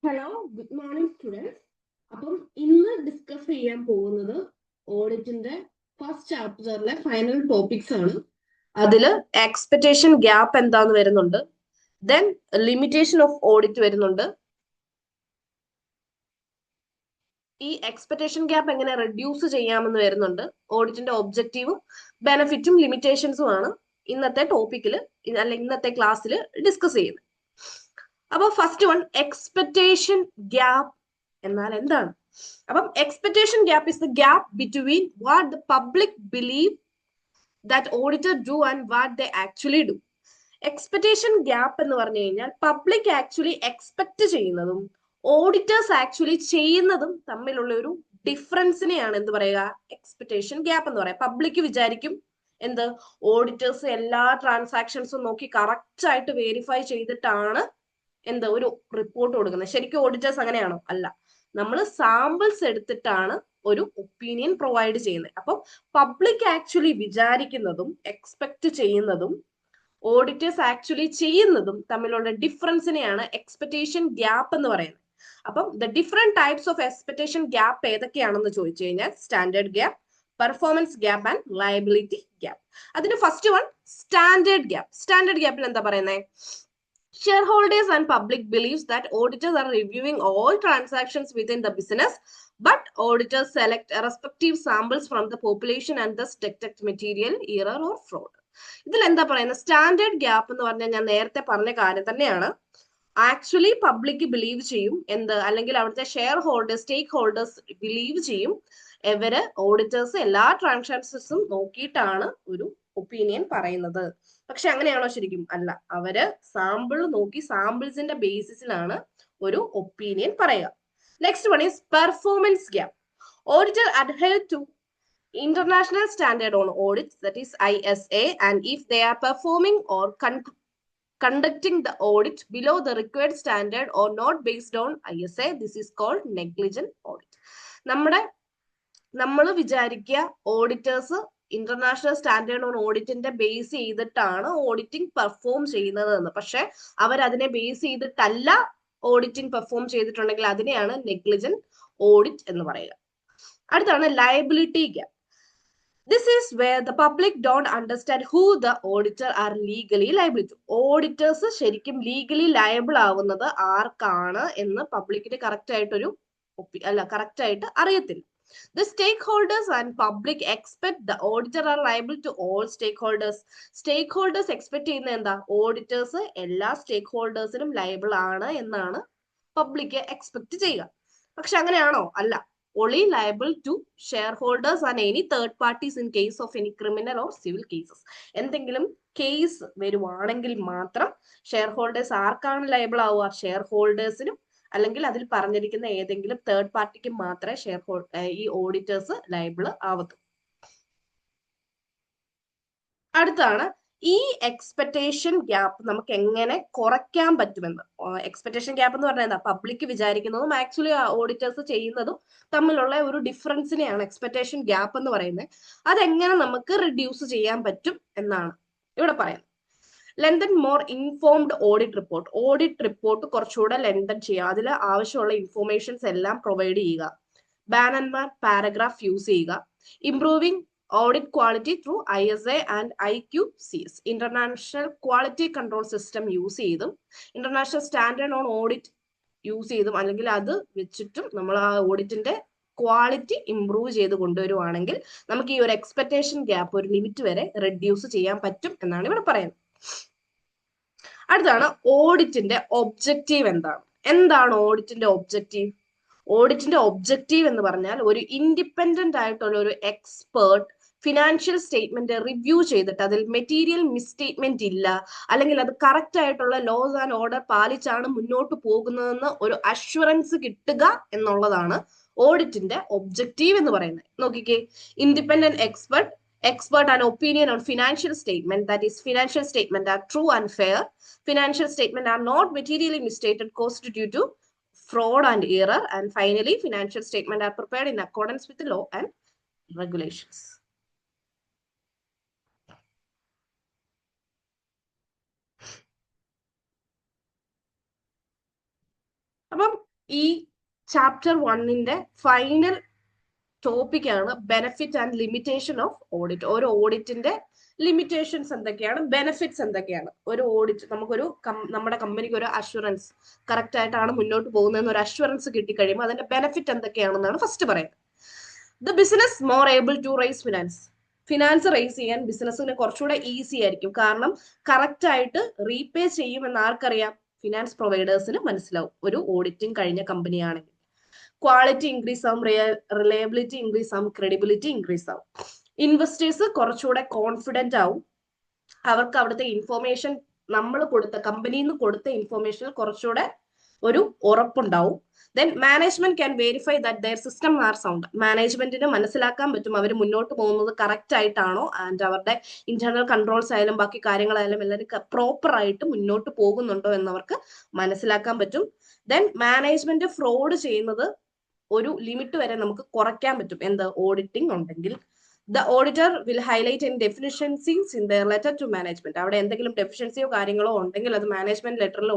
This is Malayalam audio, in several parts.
Hello, good morning students. അപ്പം ഇന്ന് ഡിസ്കസ് ചെയ്യാൻ പോകുന്നത് ഓഡിറ്റിന്റെ ഫസ്റ്റ് ചാപ്റ്ററിലെ ഫൈനൽ ടോപ്പിക്സ് ആണ്. അതിൽ എക്സ്പെക്ടേഷൻ ഗ്യാപ്പ് എന്താന്ന് വരുന്നുണ്ട്, ദെൻ ലിമിറ്റേഷൻ ഓഫ് ഓഡിറ്റ് വരുന്നുണ്ട്. ഈ എക്സ്പെക്ടേഷൻ ഗ്യാപ്പ് എങ്ങനെ റെഡ്യൂസ് ചെയ്യാമെന്ന് വരുന്നുണ്ട്. ഓഡിറ്റിന്റെ ഒബ്ജക്റ്റീവും ബെനിഫിറ്റും ലിമിറ്റേഷൻസും ആണ് ഇന്നത്തെ ടോപ്പിക്കിൽ അല്ലെ ഇന്നത്തെ ക്ലാസ്സിൽ ഡിസ്കസ് ചെയ്യുന്നത്. അപ്പൊ ഫസ്റ്റ് വൺ, എക്സ്പെക്ടേഷൻ ഗ്യാപ്പ് എന്നാൽ എന്താണ്? അപ്പം expectation gap is the gap between what the public believe that auditor do and what they actually do. Expectation gap എന്ന് പറഞ്ഞു കഴിഞ്ഞാൽ പബ്ലിക് ആക്ച്വലി എക്സ്പെക്ട് ചെയ്യുന്നതും ഓഡിറ്റേഴ്സ് ആക്ച്വലി ചെയ്യുന്നതും തമ്മിലുള്ള ഒരു ഡിഫറൻസിനെയാണ് എന്ത് പറയുക, എക്സ്പെക്ടേഷൻ ഗ്യാപ്പ് എന്ന് പറയാം. പബ്ലിക് വിചാരിക്കും എന്ത്, ഓഡിറ്റേഴ്സ് എല്ലാ ട്രാൻസാക്ഷൻസും നോക്കി കറക്റ്റ് ആയിട്ട് വെരിഫൈ ചെയ്തിട്ടാണ് എന്ത് ഒരു റിപ്പോർട്ട് കൊടുക്കുന്നത്. ശരിക്കും ഓഡിറ്റേഴ്സ് അങ്ങനെയാണോ? അല്ല. നമ്മൾ സാമ്പിൾസ് എടുത്തിട്ടാണ് ഒരു ഒപ്പീനിയൻ പ്രൊവൈഡ് ചെയ്യുന്നത്. അപ്പം പബ്ലിക് ആക്ച്വലി വിചാരിക്കുന്നതും എക്സ്പെക്ട് ചെയ്യുന്നതും ഓഡിറ്റേഴ്സ് ആക്ച്വലി ചെയ്യുന്നതും തമ്മിലുള്ള ഡിഫറൻസിനെയാണ് എക്സ്പെക്ടേഷൻ ഗ്യാപ്പ് എന്ന് പറയുന്നത്. അപ്പം the different types of expectation gap ഏതൊക്കെയാണെന്ന് ചോദിച്ചു കഴിഞ്ഞാൽ standard gap, performance gap and liability gap. അതിന് first one standard gap. Standard ഗ്യാപ്പിൽ എന്താ പറയുന്നത്? Shareholders and public believes that auditors are reviewing all transactions within the business, but auditors select respective samples from the population and thus detect material error or fraud. ഇതിൽ എന്താ പറയുന്നത്? സ്റ്റാൻഡേർഡ് ഗ്യാപ്പ് എന്ന് പറഞ്ഞാൽ ഞാൻ നേരത്തെ പറഞ്ഞ കാര്യം തന്നെയാണ്. ആക്ച്വലി പബ്ലിക് ബിലീവ് ചെയ്യും എന്ത്, അല്ലെങ്കിൽ അവിടുത്തെ ഷെയർ ഹോൾഡേഴ്സ്, സ്റ്റേക്ക് ഹോൾഡേഴ്സ് ബിലീവ് ചെയ്യും ഇവര് ഓഡിറ്റേഴ്സ് എല്ലാ ട്രാൻസാക്ഷൻസും നോക്കിയിട്ടാണ് ഒരു ഒപ്പീനിയൻ പറയുന്നത്. പക്ഷെ അങ്ങനെയാണോ ശരിക്കും? അല്ല. അവര് സാമ്പിൾ നോക്കി സാമ്പിൾസിന്റെ ബേസിസിലാണ് ഒരു ഒപ്പീനിയൻ പറയുക. Next one is performance gap. Auditor adhere to international standard on audits, that is ISA, and if they are performing or conducting the audit below the required standard or not based on ISA, this is called negligent audit. നമ്മൾ വിചാരിക്കുക ഓഡിറ്റേഴ്സ് ഇന്റർനാഷണൽ സ്റ്റാൻഡേർഡ് ഓൺ ഓഡിറ്റിന്റെ ബേസ് ചെയ്തിട്ടാണ് ഓഡിറ്റിംഗ് പെർഫോം ചെയ്യുന്നത് എന്ന്. പക്ഷെ അവരതിനെ ബേസ് ചെയ്തിട്ടല്ല ഓഡിറ്റിംഗ് പെർഫോം ചെയ്തിട്ടുണ്ടെങ്കിൽ അതിനെയാണ് നെഗ്ലിജന്റ് ഓഡിറ്റ് എന്ന് പറയുക. അടുത്താണ് liability gap. This is where the public don't understand who the auditor are legally liable to. Auditors ശരിക്കും ലീഗലി ലയബിൾ ആവുന്നത് ആർക്കാണ് എന്ന് പബ്ലിക്കിന് കറക്റ്റ് ആയിട്ടൊരു കറക്റ്റ് ആയിട്ട് അറിയത്തില്ല. The stakeholders and public expect the auditor are liable to all stakeholders. Stakeholders expect ചെയ്യുന്ന എന്താ? ഓഡിറ്റേഴ്സ് എല്ലാ സ്റ്റേക്ക് ഹോൾഡേഴ്സിനും ലയബിൾ ആണ് എന്നാണ് പബ്ലിക് എക്സ്പെക്ട് ചെയ്യുക. പക്ഷെ അങ്ങനെയാണോ? അല്ല. only liable to shareholders and any third parties in case of any criminal or civil cases. എന്തെങ്കിലും കേസ് വരുവാണെങ്കിൽ മാത്രം ഷെയർ ഹോൾഡേഴ്സ് ആർക്കാണ് ലയബിൾ ആവുക? ഷെയർ ഹോൾഡേഴ്സിനും അല്ലെങ്കിൽ അതിൽ പറഞ്ഞിരിക്കുന്ന ഏതെങ്കിലും തേർഡ് പാർട്ടിക്ക് മാത്രമേ ഈ ഓഡിറ്റേഴ്സ് ലയബിൾ ആവത്തുള്ളൂ. അടുത്താണ് ഈ എക്സ്പെക്ടേഷൻ ഗ്യാപ്പ് നമുക്ക് എങ്ങനെ കുറയ്ക്കാൻ പറ്റുമെന്ന്. എക്സ്പെക്ടേഷൻ ഗ്യാപ്പ് എന്ന് പറഞ്ഞാൽ എന്താ? പബ്ലിക് വിചാരിക്കുന്നതും ആക്ച്വലി ഓഡിറ്റേഴ്സ് ചെയ്യുന്നതും തമ്മിലുള്ള ഒരു ഡിഫറൻസിനെയാണ് എക്സ്പെക്ടേഷൻ ഗ്യാപ്പ് എന്ന് പറയുന്നത്. അതെങ്ങനെ നമുക്ക് റിഡ്യൂസ് ചെയ്യാൻ പറ്റും എന്നാണ് ഇവിടെ പറയുന്നത്. Lengthen more informed audit report. Audit report കുറച്ചുകൂടെ ലെങ്തൻ ചെയ്യുക, അതിൽ ആവശ്യമുള്ള ഇൻഫോർമേഷൻസ് എല്ലാം പ്രൊവൈഡ് ചെയ്യുക. ബാൻ ആൻഡ് പാരഗ്രാഫ് യൂസ് ചെയ്യുക. Improving audit quality through ISA and IQCS, international quality control system use ചെയ്തും international standard on audit use ചെയ്തും അല്ലെങ്കിൽ അത് വെച്ചിട്ടും നമ്മൾ ആ ഓഡിറ്റിന്റെ ക്വാളിറ്റി ഇംപ്രൂവ് ചെയ്ത് കൊണ്ടുവരുവാണെങ്കിൽ നമുക്ക് ഈ ഒരു എക്സ്പെക്ടേഷൻ ഗ്യാപ്പ് ഒരു ലിമിറ്റ് വരെ റെഡ്യൂസ് ചെയ്യാൻ പറ്റും എന്നാണ് ഇവിടെ പറയുന്നത്. അടുത്താണ് ഓഡിറ്റിന്റെ ഒബ്ജക്റ്റീവ് എന്താണ്? എന്താണ് ഓഡിറ്റിന്റെ ഒബ്ജക്റ്റീവ്? ഓഡിറ്റിന്റെ ഒബ്ജക്റ്റീവ് എന്ന് പറഞ്ഞാൽ ഒരു ഇൻഡിപെൻഡന്റ് ആയിട്ടുള്ള ഒരു എക്സ്പേർട്ട് ഫിനാൻഷ്യൽ സ്റ്റേറ്റ്മെന്റ് റിവ്യൂ ചെയ്തിട്ട് അതിൽ മെറ്റീരിയൽ മിസ്സ്റ്റേറ്റ്മെന്റ് ഇല്ല, അല്ലെങ്കിൽ അത് കറക്റ്റ് ആയിട്ടുള്ള ലോസ് ആൻഡ് ഓർഡർ പാലിച്ചാണ് മുന്നോട്ട് പോകുന്നതെന്ന് ഒരു അഷ്വറൻസ് കിട്ടുക എന്നുള്ളതാണ് ഓഡിറ്റിന്റെ ഒബ്ജക്റ്റീവ് എന്ന് പറയുന്നത്. നോക്കിക്കേ, independent expert and opinion on financial statement, that is financial statement are true and fair, financial statement are not materially misstated caused due to fraud and error, and finally financial statement are prepared in accordance with the law and regulations. അപ്പം ഈ ചാപ്റ്റർ 1ന്റെ ഫൈനൽ ടോപ്പിക്കാണ് benefit and limitation of audit. ഒരു ഓഡിറ്റിന്റെ ലിമിറ്റേഷൻസ് എന്തൊക്കെയാണ്, ബെനിഫിറ്റ്സ് എന്തൊക്കെയാണ്. ഒരു ഓഡിറ്റ് നമുക്കൊരു നമ്മുടെ കമ്പനിക്ക് ഒരു അഷുറൻസ് കറക്റ്റ് ആയിട്ടാണ് മുന്നോട്ട് പോകുന്നതെന്ന് ഒരു അഷുറൻസ് കിട്ടിക്കഴിയുമ്പോൾ അതിന്റെ ബെനിഫിറ്റ് എന്തൊക്കെയാണെന്നാണ് ഫസ്റ്റ് പറയുന്നത്. The business more able to raise finance raise ചെയ്യാൻ ബിസിനസ്സിന് കുറച്ചുകൂടെ ഈസി ആയിരിക്കും. കാരണം കറക്റ്റ് ആയിട്ട് റീപേ ചെയ്യുമെന്ന് ആർക്കറിയാം? ഫിനാൻസ് പ്രൊവൈഡേഴ്സിന് മനസ്സിലാവും, ഒരു ഓഡിറ്റിംഗ് കഴിഞ്ഞ കമ്പനിയാണെങ്കിൽ. ക്വാളിറ്റി ഇൻക്രീസ് ആവും, റിലയബിലിറ്റി ഇൻക്രീസ് ആവും, ക്രെഡിബിലിറ്റി ഇൻക്രീസ് ആവും. ഇൻവെസ്റ്റേഴ്സ് കുറച്ചുകൂടെ കോൺഫിഡന്റ് ആവും. അവർക്ക് അവിടുത്തെ ഇൻഫോർമേഷൻ, നമ്മൾ കൊടുത്ത കമ്പനിയിൽ നിന്ന് കൊടുത്ത ഇൻഫോർമേഷനിൽ കുറച്ചുകൂടെ ഒരു ഉറപ്പുണ്ടാവും. Then management can verify that their system are sound. മാനേജ്മെന്റിന് മനസ്സിലാക്കാൻ പറ്റും അവർ മുന്നോട്ട് പോകുന്നത് കറക്റ്റ് ആയിട്ടാണോ, ആൻഡ് അവരുടെ ഇന്റേണൽ കൺട്രോൾസ് ആയാലും ബാക്കി കാര്യങ്ങളായാലും എല്ലാവരും പ്രോപ്പർ ആയിട്ട് മുന്നോട്ട് പോകുന്നുണ്ടോ എന്നവർക്ക് മനസ്സിലാക്കാൻ പറ്റും. ദെൻ മാനേജ്മെന്റ് ഫ്രോഡ് ചെയ്യുന്നത് ഒരു ലിമിറ്റ് വരെ നമുക്ക് കുറയ്ക്കാൻ പറ്റും, എന്ത്, ഓഡിറ്റിംഗ് ഉണ്ടെങ്കിൽ. The auditor will highlight in deficiencies in their letter to management. അവിടെ എന്തെങ്കിലും ഡെഫിഷ്യൻസിയോ കാര്യങ്ങളോ ഉണ്ടെങ്കിൽ അത് മാനേജ്മെന്റ് ലെറ്ററിൽ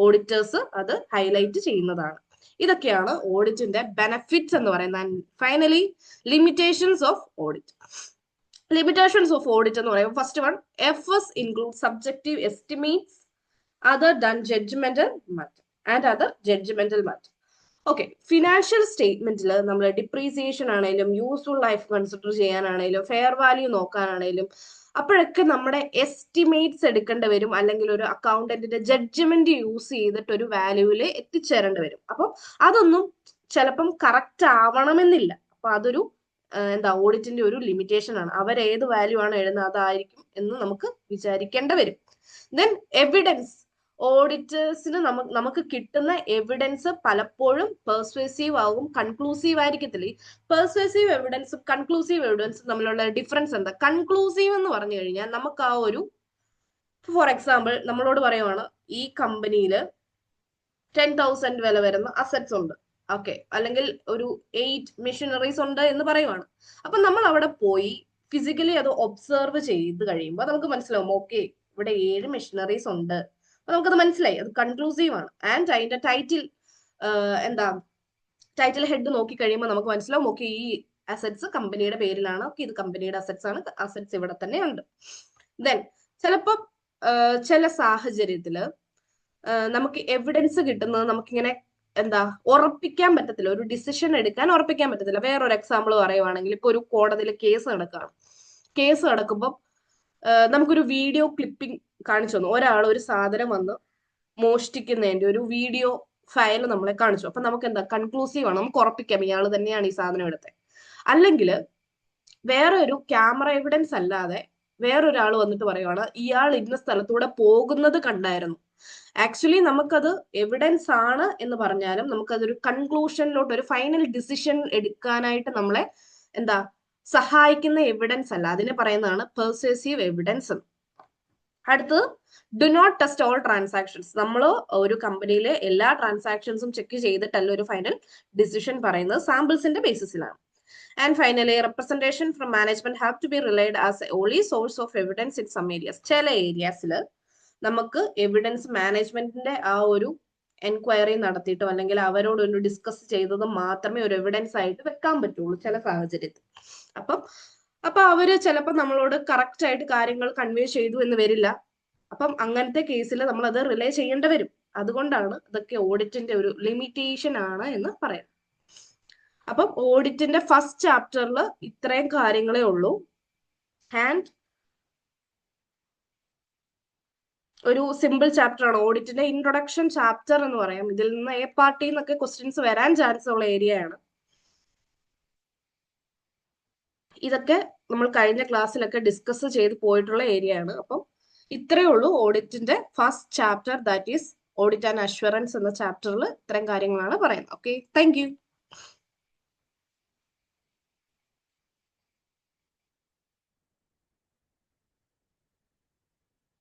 ഓഡിറ്റേഴ്സ് അത് ഹൈലൈറ്റ് ചെയ്യുന്നതാണ്. ഇതൊക്കെയാണ് ഓഡിറ്റിന്റെ ബെനഫിറ്റ്സ് എന്ന് പറയുന്നത്. Finally limitations of audit. Limitations of audit എന്ന് പറയുമ്പോൾ first one, FS include subjective estimates other than judgemental matter and other judgemental matter. Okay, financial സ്റ്റേറ്റ്മെന്റിൽ നമ്മൾ ഡിപ്രീസിയേഷൻ ആണെങ്കിലും യൂസ്ഫുൾ ലൈഫ് കൺസിഡർ ചെയ്യാനാണെങ്കിലും ഫെയർ വാല്യൂ നോക്കാനാണെങ്കിലും അപ്പോഴൊക്കെ നമ്മുടെ എസ്റ്റിമേറ്റ്സ് എടുക്കേണ്ടി വരും, അല്ലെങ്കിൽ ഒരു അക്കൗണ്ടന്റിന്റെ ജഡ്ജ്മെന്റ് യൂസ് ചെയ്തിട്ട് ഒരു വാല്യൂവില് എത്തിച്ചേരേണ്ടി വരും. അപ്പം അതൊന്നും ചിലപ്പം കറക്റ്റ് ആവണമെന്നില്ല. അപ്പൊ അതൊരു ഓഡിറ്റിന്റെ ഒരു ലിമിറ്റേഷൻ ആണ്. അവരേത് വാല്യൂ ആണ് എഴുതുന്നത് അതായിരിക്കും എന്ന് നമുക്ക് വിചാരിക്കേണ്ടി വരും. Then evidence. ഓഡിറ്റേഴ്സിന് നമുക്ക് കിട്ടുന്ന എവിഡൻസ് പലപ്പോഴും പെർസ്വേസീവ് ആവും, കൺക്ലൂസീവ് ആയിരിക്കത്തില്ല. ഈ പെർസ്വേസീവ് എവിഡൻസും കൺക്ലൂസീവ് എവിഡൻസും തമ്മിലുള്ള ഡിഫറൻസ് എന്താ? കൺക്ലൂസീവ് എന്ന് പറഞ്ഞു കഴിഞ്ഞാൽ നമുക്ക് ആ ഒരു, ഫോർ എക്സാമ്പിൾ നമ്മളോട് പറയുവാണ് ഈ കമ്പനിയിൽ 10,000 വില വരുന്ന അസറ്റ്സ് ഉണ്ട്, ഓക്കെ, അല്ലെങ്കിൽ ഒരു 8 മെഷീനറീസ് ഉണ്ട് എന്ന് പറയുവാണ്. അപ്പൊ നമ്മൾ അവിടെ പോയി ഫിസിക്കലി അത് ഒബ്സർവ് ചെയ്ത് കഴിയുമ്പോൾ നമുക്ക് മനസ്സിലാവും, ഓക്കെ ഇവിടെ 7 മെഷീനറീസ് ഉണ്ട്. നമുക്കത് മനസ്സിലായി, അത് കൺക്ലൂസീവ് ആണ്. ആൻഡ് അതിന്റെ ടൈറ്റിൽ ഹെഡ് നോക്കി കഴിയുമ്പോൾ നമുക്ക് മനസ്സിലാവും, ഓക്കെ ഈ അസറ്റ്സ് കമ്പനിയുടെ പേരിലാണ്, ഓക്കെ ഇത് കമ്പനിയുടെ അസറ്റ്സ് ആണ്, അസറ്റ്സ് ഇവിടെ തന്നെ ഉണ്ട്. ദെൻ ചിലപ്പോൾ ചില സാഹചര്യത്തില് നമുക്ക് എവിഡൻസ് കിട്ടുന്നത് നമുക്കിങ്ങനെ ഉറപ്പിക്കാൻ പറ്റത്തില്ല, ഒരു ഡിസിഷൻ എടുക്കാൻ ഉറപ്പിക്കാൻ പറ്റത്തില്ല. വേറൊരു എക്സാമ്പിൾ പറയുവാണെങ്കിൽ, ഇപ്പൊ ഒരു കോടതിയിൽ കേസ് നടക്കുമ്പോൾ നമുക്കൊരു വീഡിയോ ക്ലിപ്പിംഗ് കാണിച്ചു തന്നു. ഒരാൾ ഒരു സാധനം വന്ന് മോഷ്ടിക്കുന്നതിന്റെ ഒരു വീഡിയോ ഫയൽ നമ്മളെ കാണിച്ചു. അപ്പൊ നമുക്ക് കൺക്ലൂസീവ് ആണ്, നമുക്ക് ഉറപ്പിക്കാം ഇയാൾ തന്നെയാണ് ഈ സാധനം എടുത്തത്. അല്ലെങ്കിൽ വേറെ ഒരു ക്യാമറ എവിഡൻസ് അല്ലാതെ വേറൊരാൾ വന്നിട്ട് പറയുവാണ് ഇയാൾ ഇന്ന സ്ഥലത്തൂടെ പോകുന്നത് കണ്ടായിരുന്നു. ആക്ച്വലി നമുക്കത് എവിഡൻസ് ആണ് എന്ന് പറഞ്ഞാലും നമുക്കതൊരു കൺക്ലൂഷനിലോട്ട്, ഒരു ഫൈനൽ ഡിസിഷൻ എടുക്കാനായിട്ട് നമ്മളെ സഹായിക്കുന്ന എവിഡൻസ് അല്ല. അതിനെ പറയുന്നതാണ് പെർസ്വേസീവ് എവിഡൻസ്. അടുത്തത്, do not test all transactions. നമ്മൾ ഒരു കമ്പനിയിലെ എല്ലാ ട്രാൻസാക്ഷൻസും ചെക്ക് ചെയ്തിട്ടല്ല ഒരു ഫൈനൽ ഡിസിഷൻ പറയുന്നത്, സാമ്പിൾസിന്റെ ബേസിസിലാണ്. And finally, representation from management have to be relied as a only source of evidence in some areas. ചില ഏരിയാസിൽ നമുക്ക് എവിഡൻസ് മാനേജ്മെന്റിന്റെ ആ ഒരു എൻക്വയറി നടത്തിയിട്ടോ അല്ലെങ്കിൽ അവരോട് ഒന്ന് ഡിസ്കസ് ചെയ്തത് മാത്രമേ ഒരു എവിഡൻസ് ആയിട്ട് വെക്കാൻ പറ്റുള്ളൂ ചില സാഹചര്യത്തിൽ. അപ്പൊ അവര് ചിലപ്പോൾ നമ്മളോട് കറക്റ്റ് ആയിട്ട് കാര്യങ്ങൾ കൺവേ ചെയ്തു എന്ന് വരില്ല. അപ്പം അങ്ങനത്തെ കേസിൽ നമ്മൾ അത് റിലേ ചെയ്യേണ്ടി വരും. അതുകൊണ്ടാണ് ഇതൊക്കെ ഓഡിറ്റിന്റെ ഒരു ലിമിറ്റേഷൻ ആണ് എന്ന് പറയാം. അപ്പം ഓഡിറ്റിന്റെ ഫസ്റ്റ് ചാപ്റ്ററിൽ ഇത്രയും കാര്യങ്ങളേ ഉള്ളൂ. ആൻഡ് ഒരു സിമ്പിൾ ചാപ്റ്റർ ആണ്, ഓഡിറ്റിന്റെ ഇൻട്രൊഡക്ഷൻ ചാപ്റ്റർ എന്ന് പറയാം. ഇതിൽ നിന്ന് എ പാർട്ടിൽ നിന്നൊക്കെ ക്വസ്റ്റ്യൻസ് വരാൻ ചാൻസ് ഉള്ള ഏരിയയാണ്. ഇതൊക്കെ നമ്മൾ കഴിഞ്ഞ ക്ലാസ്സിലൊക്കെ ഡിസ്കസ് ചെയ്ത് പോയിട്ടുള്ള ഏരിയ ആണ്. അപ്പം ഇത്രയേ ഉള്ളൂ ഓഡിറ്റിന്റെ first chapter, that is audit and assurance എന്ന ചാപ്റ്ററിൽ ഇത്രയും കാര്യങ്ങളാണ് പറയുന്നത്. Okay, thank U.